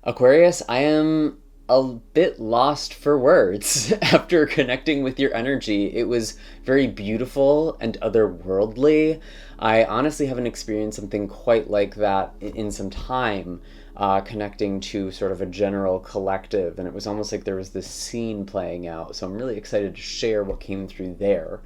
Aquarius, I am a bit lost for words after connecting with your energy. It was very beautiful and otherworldly. I honestly haven't experienced something quite like that in some time, connecting to sort of a general collective, and it was almost like there was this scene playing out. So I'm really excited to share what came through there.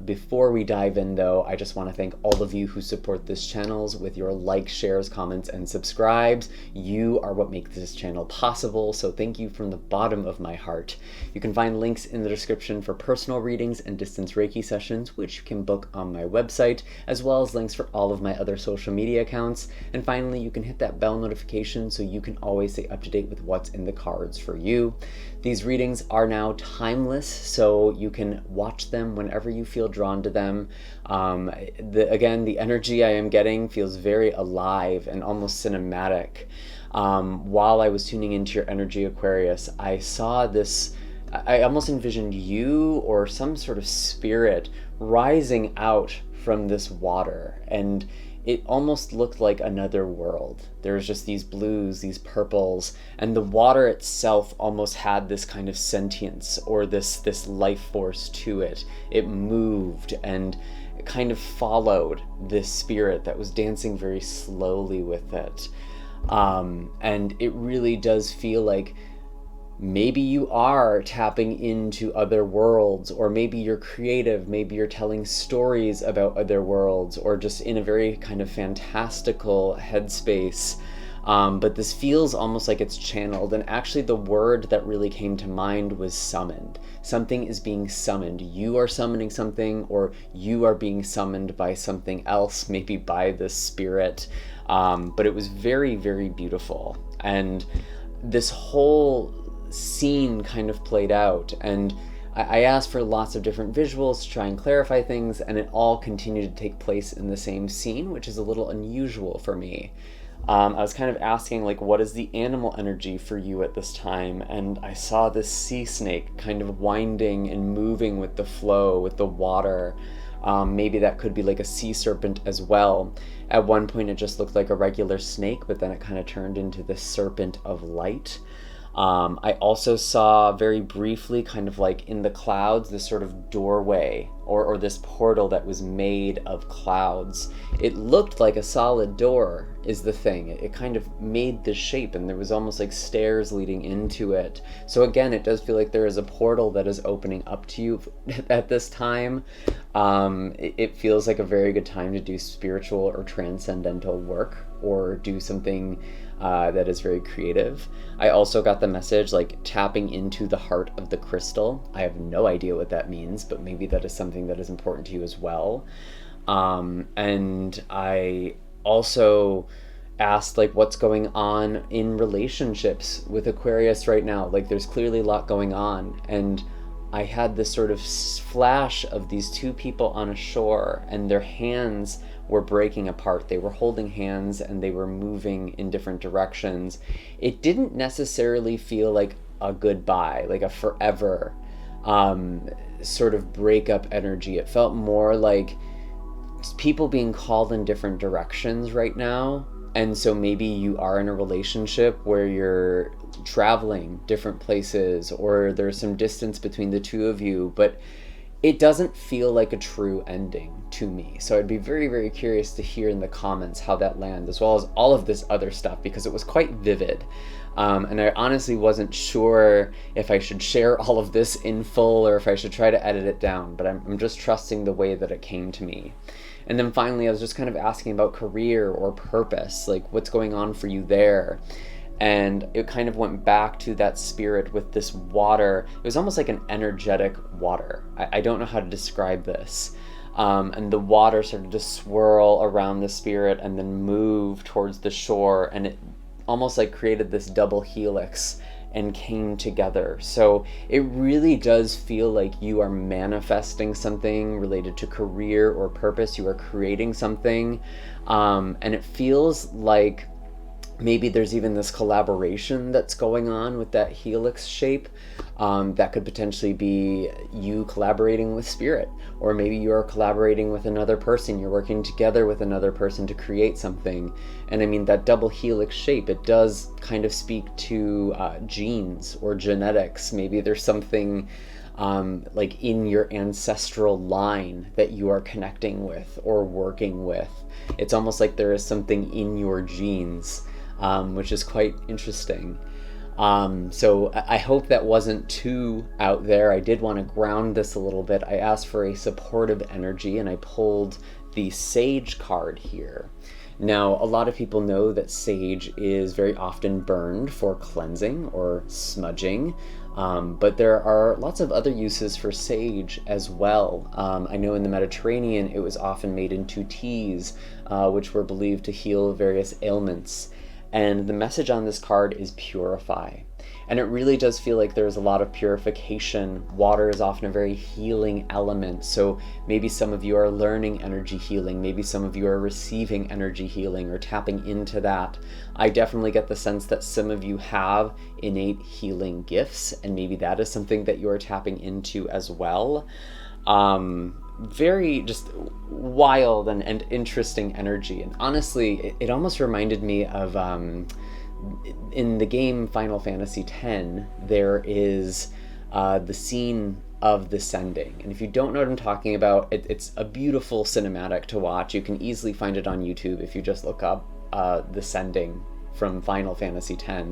Before we dive in, though, I just want to thank all of you who support this channel with your likes, shares, comments, and subscribes. You are what makes this channel possible, so thank you from the bottom of my heart. You can find links in the description for personal readings and distance Reiki sessions, which you can book on my website, as well as links for all of my other social media accounts. And finally, you can hit that bell notification so you can always stay up to date with what's in the cards for you. These readings are now timeless, so you can watch them whenever you feel drawn to them. Again, the energy I am getting feels very alive and almost cinematic. While I was tuning into your energy, Aquarius, I saw this, I almost envisioned you or some sort of spirit rising out from this water, and it almost looked like another world. There was just these blues, these purples, and the water itself almost had this kind of sentience or this life force to it. It moved and kind of followed this spirit that was dancing very slowly with it. And it really does feel like maybe you are tapping into other worlds, or maybe you're creative, maybe you're telling stories about other worlds, or just in a very kind of fantastical headspace. But this feels almost like it's channeled, and actually the word that really came to mind was summoned. Something is being summoned. You are summoning something, or you are being summoned by something else, maybe by the spirit. But it was very, very beautiful. And this whole scene kind of played out, and I asked for lots of different visuals to try and clarify things, and it all continued to take place in the same scene, which is a little unusual for me. I was kind of asking, like, what is the animal energy for you at this time? And I saw this sea snake kind of winding and moving with the flow, with the water. Maybe that could be like a sea serpent as well. At one point it just looked like a regular snake, but then it kind of turned into this serpent of light. I also saw very briefly, kind of like in the clouds, this sort of doorway or this portal that was made of clouds. It looked like a solid door is the thing. It kind of made this shape, and there was almost like stairs leading into it. So again, it does feel like there is a portal that is opening up to you at this time. It feels like a very good time to do spiritual or transcendental work, or do something that is very creative. I also got the message like tapping into the heart of the crystal. I have no idea what that means, but maybe that is something that is important to you as well. And I also asked like what's going on in relationships with Aquarius right now. Like there's clearly a lot going on, and I had this sort of flash of these two people on a shore, and their hands were breaking apart. They were holding hands and they were moving in different directions. It didn't necessarily feel like a goodbye, like a forever sort of breakup energy. It felt more like people being called in different directions right now. And so maybe you are in a relationship where you're traveling different places, or there's some distance between the two of you, but it doesn't feel like a true ending to me. So I'd be very, very curious to hear in the comments how that lands, as well as all of this other stuff, because it was quite vivid. And I honestly wasn't sure if I should share all of this in full or if I should try to edit it down, but I'm just trusting the way that it came to me. And then finally, I was just kind of asking about career or purpose, like what's going on for you there. And it kind of went back to that spirit with this water. It was almost like an energetic water. I don't know how to describe this. And the water started to swirl around the spirit and then move towards the shore, and it almost like created this double helix and came together. So it really does feel like you are manifesting something related to career or purpose. You are creating something, and it feels like Maybe there's even this collaboration that's going on with that helix shape. That could potentially be you collaborating with spirit, or maybe you're collaborating with another person. You're working together with another person to create something. And I mean, that double helix shape, it does kind of speak to genes or genetics. Maybe there's something like in your ancestral line that you are connecting with or working with. It's almost like there is something in your genes, which is quite interesting. So I hope that wasn't too out there. I did want to ground this a little bit. I asked for a supportive energy, and I pulled the Sage card here. Now, a lot of people know that sage is very often burned for cleansing or smudging, but there are lots of other uses for sage as well. I know in the Mediterranean it was often made into teas, which were believed to heal various ailments. And the message on this card is purify. And it really does feel like there's a lot of purification. Water is often a very healing element. So maybe some of you are learning energy healing. Maybe some of you are receiving energy healing or tapping into that. I definitely get the sense that some of you have innate healing gifts, and maybe that is something that you are tapping into as well. Very just wild and interesting energy. And honestly, it almost reminded me of in the game Final Fantasy X, there is the scene of the Sending. And if you don't know what I'm talking about, it's a beautiful cinematic to watch. You can easily find it on YouTube if you just look up the Sending from Final Fantasy X.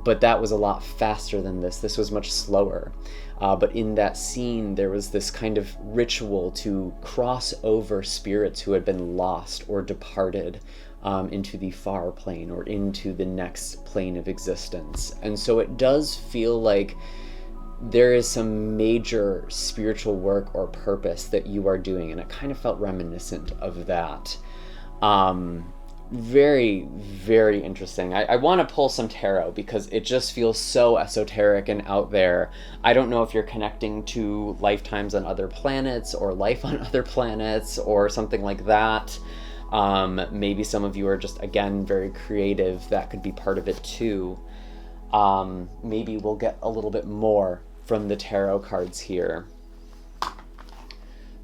But that was a lot faster than this. This was much slower. But in that scene, there was this kind of ritual to cross over spirits who had been lost or departed into the far plane or into the next plane of existence. And so it does feel like there is some major spiritual work or purpose that you are doing. And it kind of felt reminiscent of that. Very, very interesting. I want to pull some tarot because it just feels so esoteric and out there. I don't know if you're connecting to lifetimes on other planets or life on other planets or something like that. Maybe some of you are just, again, very creative. That could be part of it too. Maybe we'll get a little bit more from the tarot cards here.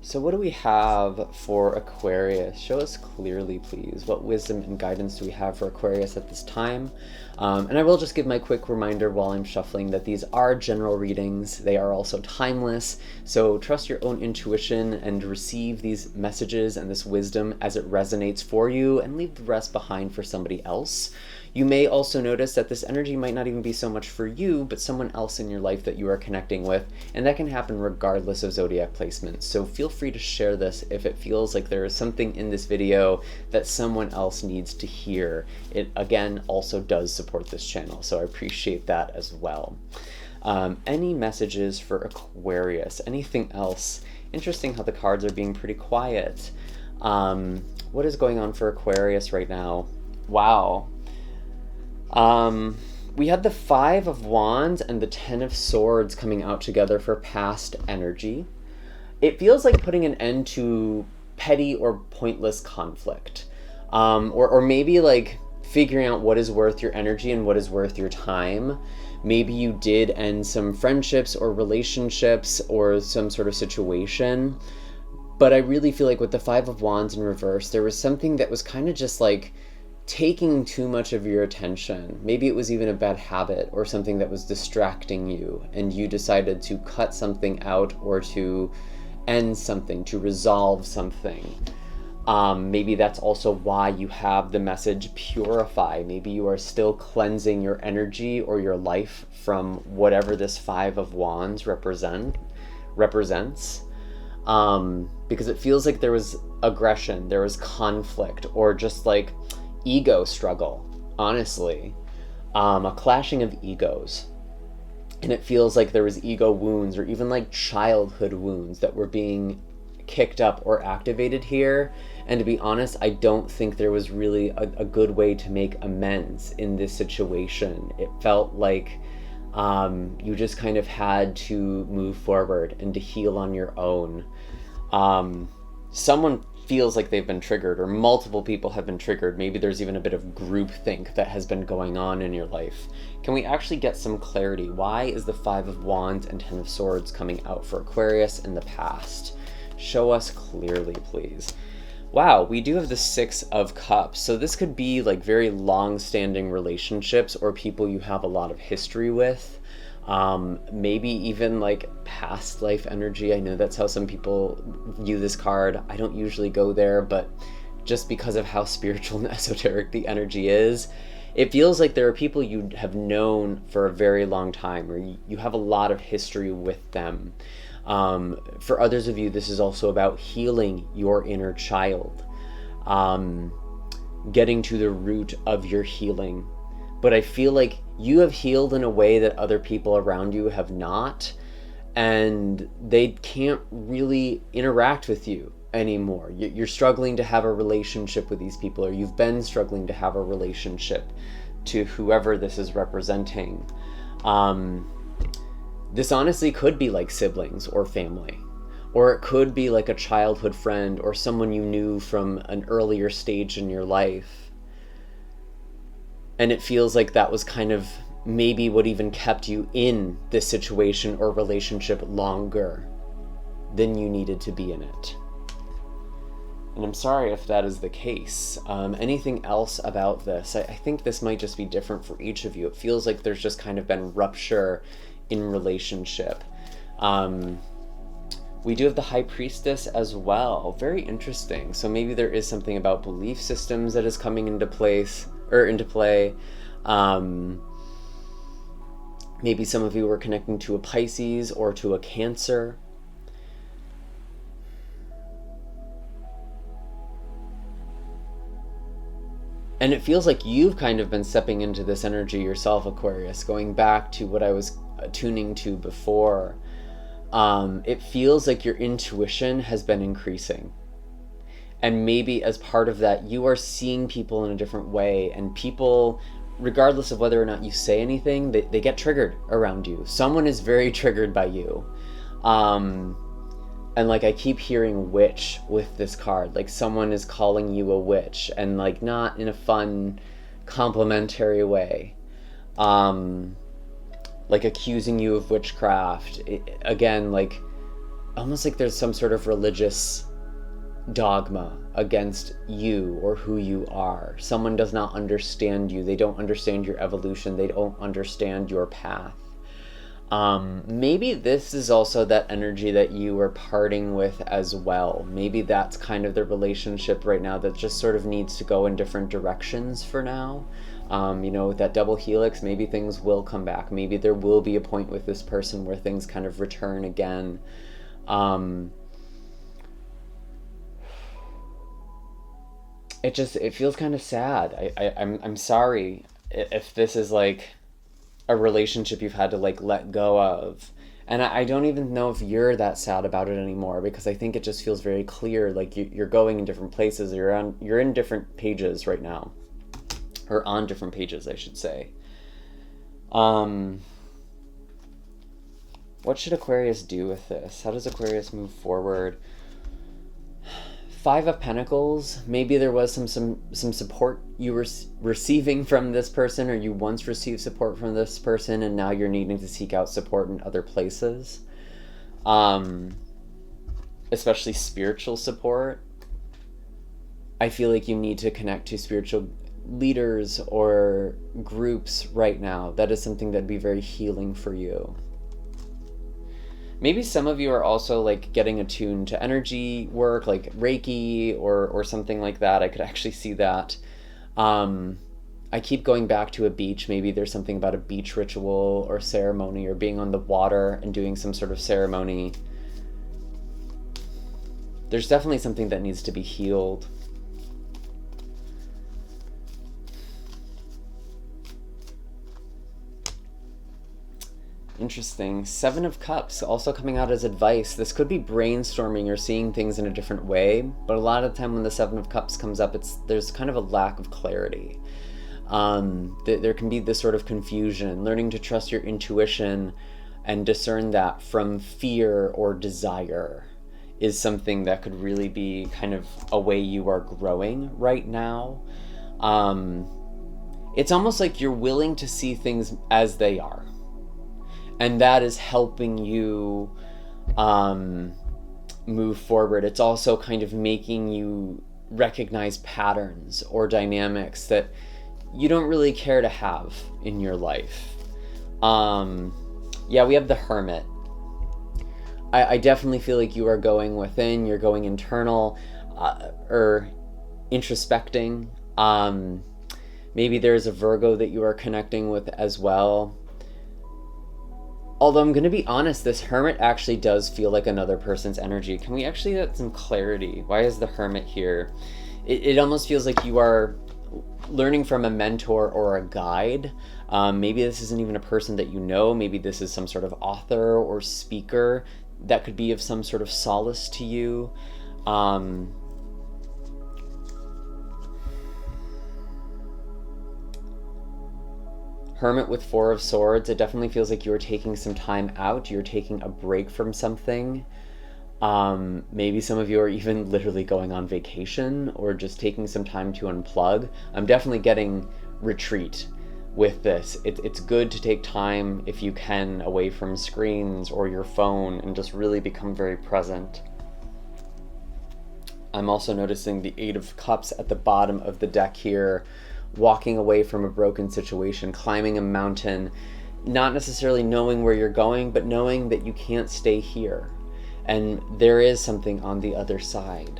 So what do we have for Aquarius? Show us clearly, please. What wisdom and guidance do we have for Aquarius at this time? And I will just give my quick reminder while I'm shuffling that these are general readings. They are also timeless. So trust your own intuition and receive these messages and this wisdom as it resonates for you, and leave the rest behind for somebody else. You may also notice that this energy might not even be so much for you, but someone else in your life that you are connecting with, and that can happen regardless of zodiac placement. So feel free to share this if it feels like there is something in this video that someone else needs to hear. It, again, also does support this channel, so I appreciate that as well. Any messages for Aquarius? Anything else? Interesting how the cards are being pretty quiet. What is going on for Aquarius right now? Wow. We had the Five of Wands and the Ten of Swords coming out together for past energy. It feels like putting an end to petty or pointless conflict. Or maybe like figuring out what is worth your energy and what is worth your time. Maybe you did end some friendships or relationships or some sort of situation. But I really feel like with the Five of Wands in reverse, there was something that was kind of just like taking too much of your attention. Maybe it was even a bad habit or something that was distracting you, and you decided to cut something out or to end something, to resolve something. Maybe that's also why you have the message purify. Maybe you are still cleansing your energy or your life from whatever this Five of Wands represents. Because it feels like there was aggression, there was conflict, or just like ego struggle, honestly. A clashing of egos. And it feels like there was ego wounds or even like childhood wounds that were being kicked up or activated here. And to be honest, I don't think there was really a good way to make amends in this situation. It felt like you just kind of had to move forward and to heal on your own. Someone feels like they've been triggered, or multiple people have been triggered. Maybe there's even a bit of groupthink that has been going on in your life. Can we actually get some clarity? Why is the Five of Wands and Ten of Swords coming out for Aquarius in the past? Show us clearly, please. Wow, we do have the Six of Cups. So this could be like very long-standing relationships or people you have a lot of history with. Maybe even like past life energy. I know that's how some people view this card. I don't usually go there, but just because of how spiritual and esoteric the energy is, it feels like there are people you have known for a very long time, or you have a lot of history with them. For others of you, this is also about healing your inner child, getting to the root of your healing. But I feel like you have healed in a way that other people around you have not, and they can't really interact with you anymore. You're struggling to have a relationship with these people, or you've been struggling to have a relationship to whoever this is representing. This honestly could be like siblings or family, or it could be like a childhood friend or someone you knew from an earlier stage in your life. And it feels like that was kind of maybe what even kept you in this situation or relationship longer than you needed to be in it. And I'm sorry if that is the case. Anything else about this? I think this might just be different for each of you. It feels like there's just kind of been rupture in relationship. We do have the High Priestess as well. Very interesting. So maybe there is something about belief systems that is coming into place or into play. Maybe some of you were connecting to a Pisces or to a Cancer. And it feels like you've kind of been stepping into this energy yourself, Aquarius, going back to what I was tuning to before. It feels like your intuition has been increasing. And maybe as part of that, you are seeing people in a different way, and people, regardless of whether or not you say anything, they get triggered around you. Someone is very triggered by you. And like I keep hearing witch with this card, like someone is calling you a witch, and like not in a fun, complimentary way. Like accusing you of witchcraft. Again, like almost like there's some sort of religious dogma against you or who you are. Someone does not understand you. They don't understand your evolution. They don't understand your path. Maybe this is also that energy that you are parting with as well. Maybe that's kind of the relationship right now that just sort of needs to go in different directions for now. With that double helix, maybe things will come back. Maybe there will be a point with this person where things kind of return again. It feels kind of sad. I'm sorry if this is like a relationship you've had to like let go of. And I don't even know if you're that sad about it anymore, because I think it just feels very clear, like you're going in different places. You're in different pages right now, or on different pages, I should say. What should Aquarius do with this? How does Aquarius move forward? Five of Pentacles. Maybe there was some support you were receiving from this person, or you once received support from this person, and now you're needing to seek out support in other places. Especially spiritual support. I feel like you need to connect to spiritual leaders or groups right now. That is something that'd be very healing for you. Maybe some of you are also like getting attuned to energy work, like Reiki or something like that. I could actually see that. I keep going back to a beach. Maybe there's something about a beach ritual or ceremony, or being on the water and doing some sort of ceremony. There's definitely something that needs to be healed. Interesting. Seven of Cups also coming out as advice. This could be brainstorming or seeing things in a different way, but a lot of the time when the Seven of Cups comes up, there's kind of a lack of clarity. There can be this sort of confusion, learning to trust your intuition and discern that from fear or desire is something that could really be kind of a way you are growing right now. It's almost like you're willing to see things as they are. And that is helping you move forward. It's also kind of making you recognize patterns or dynamics that you don't really care to have in your life. We have the Hermit. I definitely feel like you are going within, you're going internal, or introspecting. Maybe there's a Virgo that you are connecting with as well. Although I'm going to be honest, this Hermit actually does feel like another person's energy. Can we actually get some clarity? Why is the Hermit here? It almost feels like you are learning from a mentor or a guide. Maybe this isn't even a person that you know. Maybe this is some sort of author or speaker that could be of some sort of solace to you. Hermit with Four of Swords, it definitely feels like you're taking some time out, you're taking a break from something. Maybe some of you are even literally going on vacation or just taking some time to unplug. I'm definitely getting retreat with this. It's good to take time, if you can, away from screens or your phone and just really become very present. I'm also noticing the Eight of Cups at the bottom of the deck here, walking away from a broken situation, climbing a mountain, not necessarily knowing where you're going, but knowing that you can't stay here. And there is something on the other side.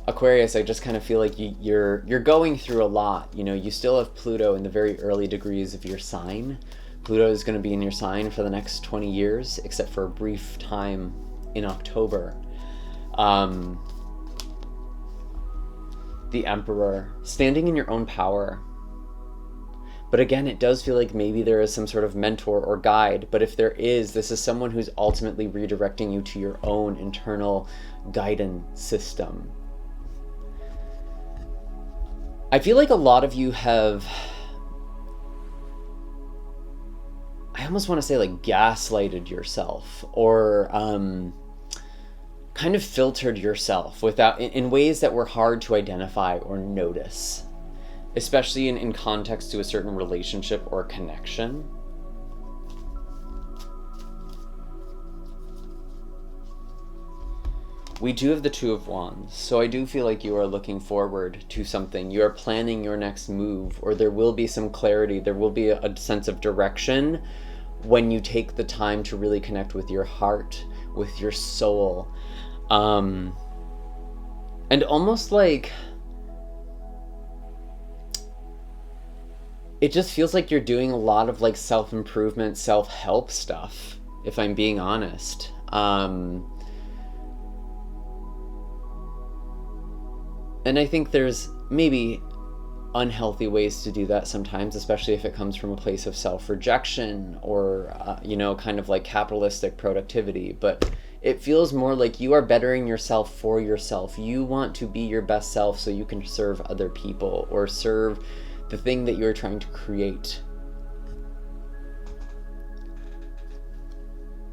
Aquarius, I just kind of feel like you're going through a lot. You know, you still have Pluto in the very early degrees of your sign. Pluto is going to be in your sign for the next 20 years, except for a brief time in October. The Emperor, standing in your own power. But again, it does feel like maybe there is some sort of mentor or guide, but if there is, this is someone who's ultimately redirecting you to your own internal guidance system. I feel like a lot of you have, I almost want to say like gaslighted yourself, or kind of filtered yourself without, in ways that were hard to identify or notice, especially in context to a certain relationship or connection. We do have the Two of Wands, so I do feel like you are looking forward to something. You are planning your next move, or there will be some clarity, there will be a sense of direction when you take the time to really connect with your heart, with your soul. And almost like, it just feels like you're doing a lot of like self-improvement, self-help stuff, if I'm being honest. And I think there's maybe unhealthy ways to do that sometimes, especially if it comes from a place of self-rejection or, kind of like capitalistic productivity. But it feels more like you are bettering yourself for yourself. You want to be your best self so you can serve other people or serve the thing that you're trying to create.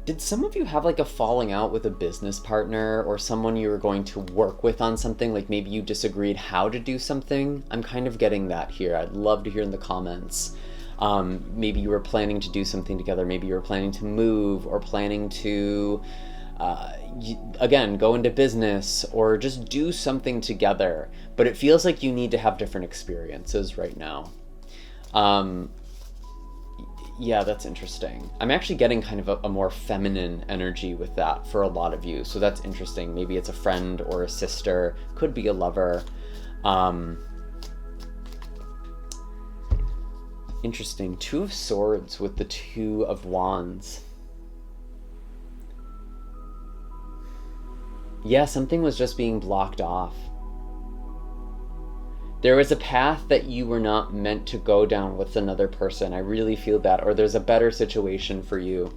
Did some of you have like a falling out with a business partner or someone you were going to work with on something? Like maybe you disagreed how to do something? I'm kind of getting that here. I'd love to hear in the comments. Maybe you were planning to do something together. Maybe you were planning to move or planning to, again, go into business or just do something together. But it feels like you need to have different experiences right now. Yeah, that's interesting. I'm actually getting kind of a more feminine energy with that for a lot of you. So that's interesting. Maybe it's a friend or a sister, could be a lover. Interesting. Two of Swords with the Two of Wands. Yeah, something was just being blocked off. There was a path that you were not meant to go down with another person. I really feel that. Or there's a better situation for you.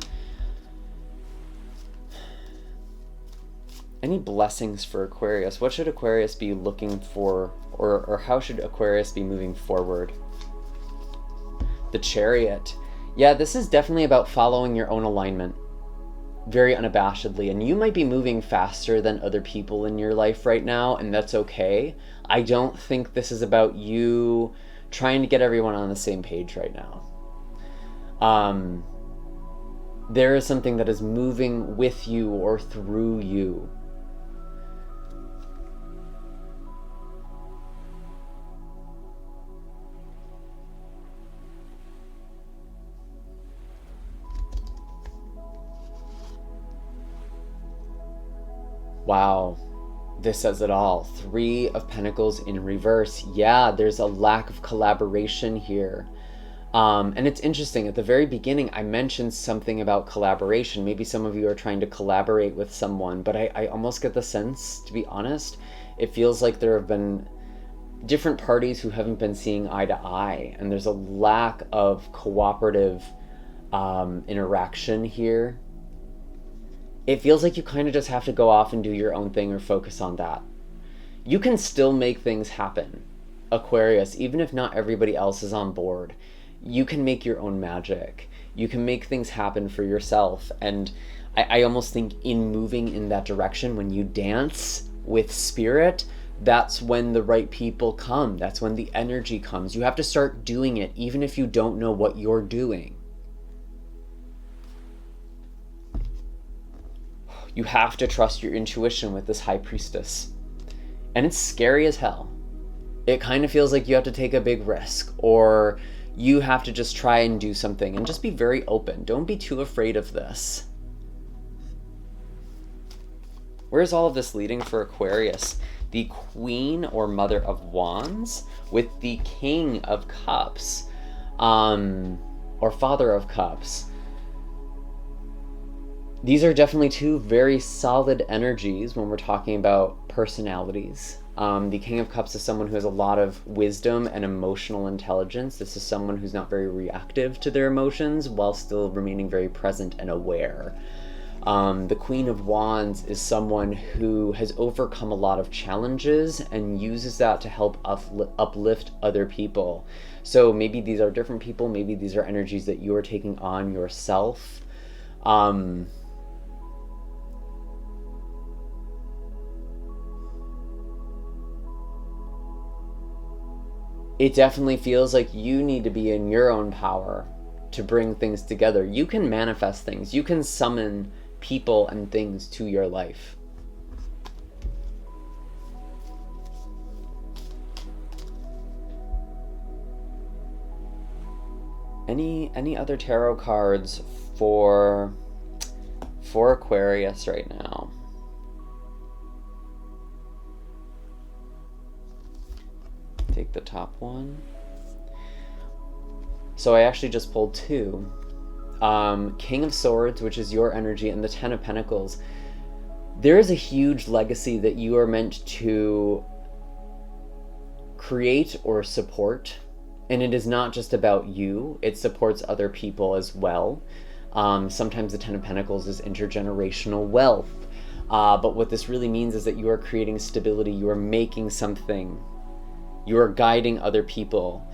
Any blessings for Aquarius? What should Aquarius be looking for? Or how should Aquarius be moving forward? The Chariot. Yeah, this is definitely about following your own alignment. very unabashedly, and you might be moving faster than other people in your life right now, and that's okay. I don't think this is about you trying to get everyone on the same page right now. There is something that is moving with you or through you. Wow, this says it all. 3 of Pentacles in reverse. Yeah, there's a lack of collaboration here. And it's interesting, at the very beginning, I mentioned something about collaboration. Maybe some of you are trying to collaborate with someone, but I almost get the sense, to be honest, it feels like there have been different parties who haven't been seeing eye to eye, and there's a lack of cooperative interaction here. It feels like you kind of just have to go off and do your own thing or focus on that. You can still make things happen, Aquarius, even if not everybody else is on board. You can make your own magic. You can make things happen for yourself. And I almost think in moving in that direction, when you dance with spirit, that's when the right people come. That's when the energy comes. You have to start doing it, even if you don't know what you're doing. You have to trust your intuition with this High Priestess. And it's scary as hell. It kind of feels like you have to take a big risk, or you have to just try and do something, and just be very open. Don't be too afraid of this. Where's all of this leading for Aquarius? The Queen or Mother of Wands with the King of Cups, or Father of Cups. These are definitely 2 very solid energies when we're talking about personalities. The King of Cups is someone who has a lot of wisdom and emotional intelligence. This is someone who's not very reactive to their emotions while still remaining very present and aware. The Queen of Wands is someone who has overcome a lot of challenges and uses that to help uplift other people. So maybe these are different people, maybe these are energies that you are taking on yourself. It definitely feels like you need to be in your own power to bring things together. You can manifest things. You can summon people and things to your life. Any other tarot cards for Aquarius right now? Take the top one. So I actually just pulled 2. King of Swords, which is your energy, and the 10 of Pentacles. There is a huge legacy that you are meant to create or support, and it is not just about you. It supports other people as well. Sometimes the 10 of Pentacles is intergenerational wealth, but what this really means is that you are creating stability. You are making something. You are guiding other people.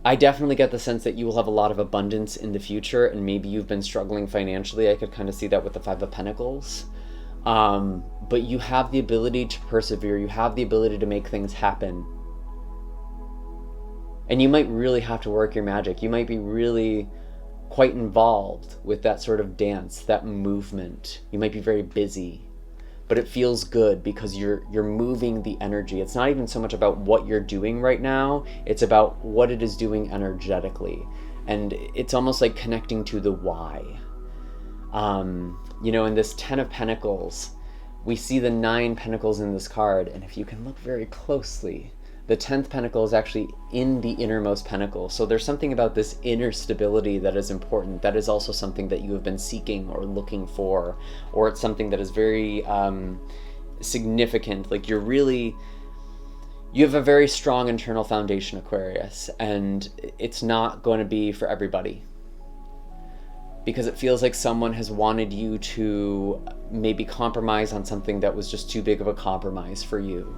I definitely get the sense that you will have a lot of abundance in the future, and maybe you've been struggling financially. I could kind of see that with the 5 of Pentacles. But you have the ability to persevere. You have the ability to make things happen. And you might really have to work your magic. You might be really quite involved with that sort of dance, that movement. You might be very busy. But it feels good because you're moving the energy. It's not even so much about what you're doing right now, it's about what it is doing energetically. And it's almost like connecting to the why. In this 10 of Pentacles, we see the 9 pentacles in this card, and if you can look very closely, the 10th pentacle is actually in the innermost pentacle. So there's something about this inner stability that is important. That is also something that you have been seeking or looking for, or it's something that is very significant. Like you have a very strong internal foundation, Aquarius, and it's not going to be for everybody. Because it feels like someone has wanted you to maybe compromise on something that was just too big of a compromise for you.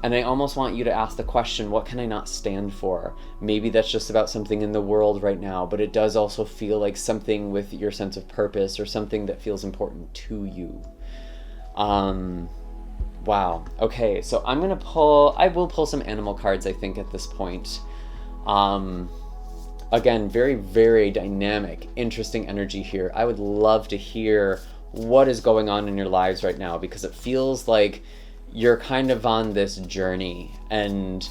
And I almost want you to ask the question, what can I not stand for? Maybe that's just about something in the world right now, but it does also feel like something with your sense of purpose or something that feels important to you. Wow. Okay, so I will pull some animal cards, I think, at this point. Again, very, very dynamic, interesting energy here. I would love to hear what is going on in your lives right now, because it feels like you're kind of on this journey, and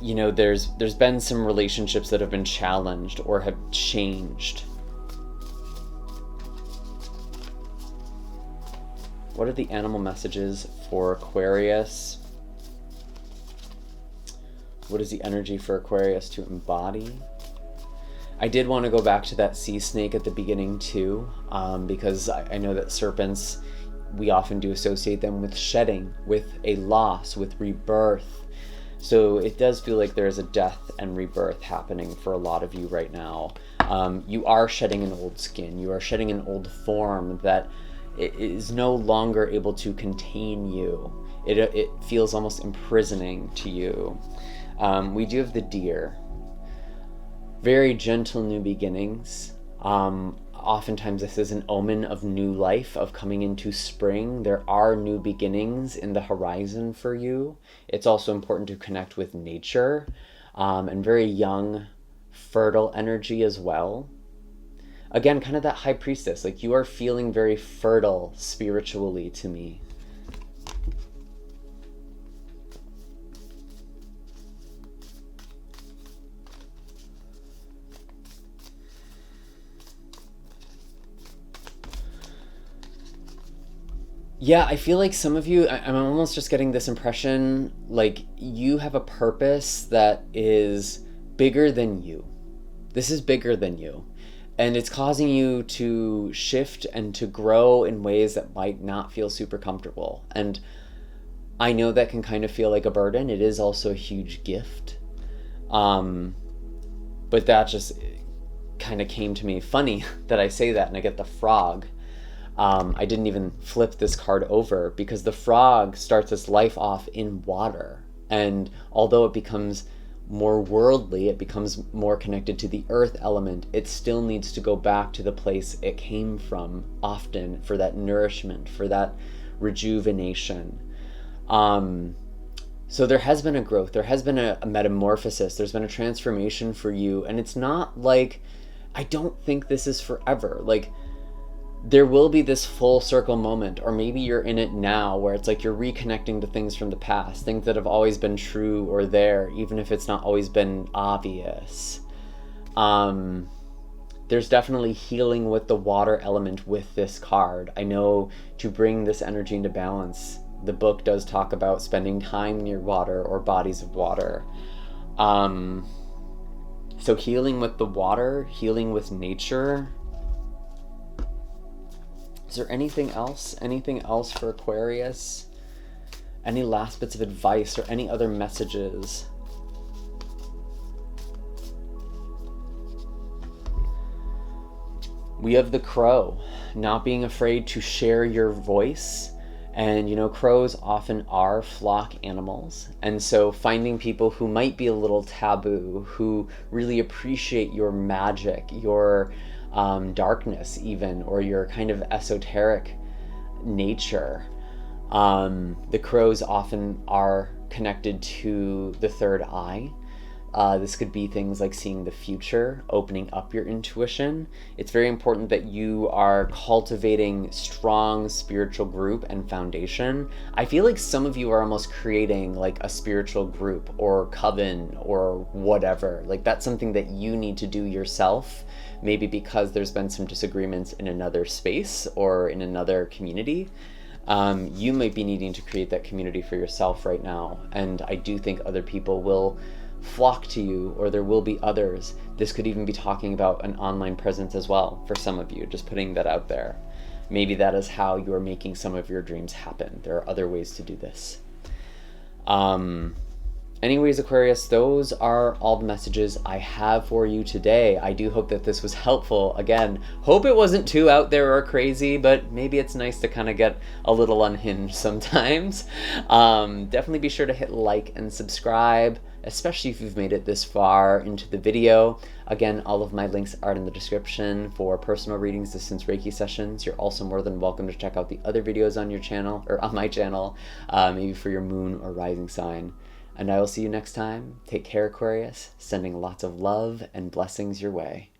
there's been some relationships that have been challenged or have changed. What are the animal messages for Aquarius? What is the energy for Aquarius to embody? I did want to go back to that sea snake at the beginning too, because I know that serpents, we often do associate them with shedding, with a loss, with rebirth. So it does feel like there is a death and rebirth happening for a lot of you right now. You are shedding an old skin. You are shedding an old form that is no longer able to contain you. It feels almost imprisoning to you. We do have the deer. Very gentle new beginnings. Oftentimes this is an omen of new life, of coming into spring. There are new beginnings in the horizon for you. It's also important to connect with nature, and very young, fertile energy as well. Again, kind of that high priestess, like you are feeling very fertile spiritually to me. Yeah, I feel like some of you, I'm almost just getting this impression, like you have a purpose that is bigger than you. This is bigger than you. And it's causing you to shift and to grow in ways that might not feel super comfortable. And I know that can kind of feel like a burden. It is also a huge gift. But that just kind of came to me. Funny that I say that and I get the frog. I didn't even flip this card over because the frog starts its life off in water. And although it becomes more worldly, it becomes more connected to the earth element, it still needs to go back to the place it came from often for that nourishment, for that rejuvenation. So there has been a growth, there has been a metamorphosis, there's been a transformation for you, and it's not like, I don't think this is forever. Like, there will be this full circle moment, or maybe you're in it now where it's like you're reconnecting to things from the past, things that have always been true or there, even if it's not always been obvious. There's definitely healing with the water element with this card. I know to bring this energy into balance, the book does talk about spending time near water or bodies of water. So healing with the water, healing with nature. Is there anything else? Anything else for Aquarius? Any last bits of advice or any other messages? We have the crow, not being afraid to share your voice. And, crows often are flock animals. And so finding people who might be a little taboo, who really appreciate your magic, your darkness even, or your kind of esoteric nature. The crows often are connected to the third eye. This could be things like seeing the future, opening up your intuition. It's very important that you are cultivating strong spiritual group and foundation. I feel like some of you are almost creating like a spiritual group or coven or whatever. Like that's something that you need to do yourself, maybe because there's been some disagreements in another space or in another community. You might be needing to create that community for yourself right now. And I do think other people will flock to you, or there will be others. This could even be talking about an online presence as well for some of you, just putting that out there. Maybe that is how you are making some of your dreams happen. There are other ways to do this. Anyways, Aquarius, those are all the messages I have for you today. I do hope that this was helpful. Again, hope it wasn't too out there or crazy, but maybe it's nice to kind of get a little unhinged sometimes. Definitely be sure to hit like and subscribe, especially if you've made it this far into the video. Again, all of my links are in the description for personal readings, distance Reiki sessions. You're also more than welcome to check out the other videos on your channel, or on my channel, maybe for your moon or rising sign. And I will see you next time. Take care, Aquarius. Sending lots of love and blessings your way.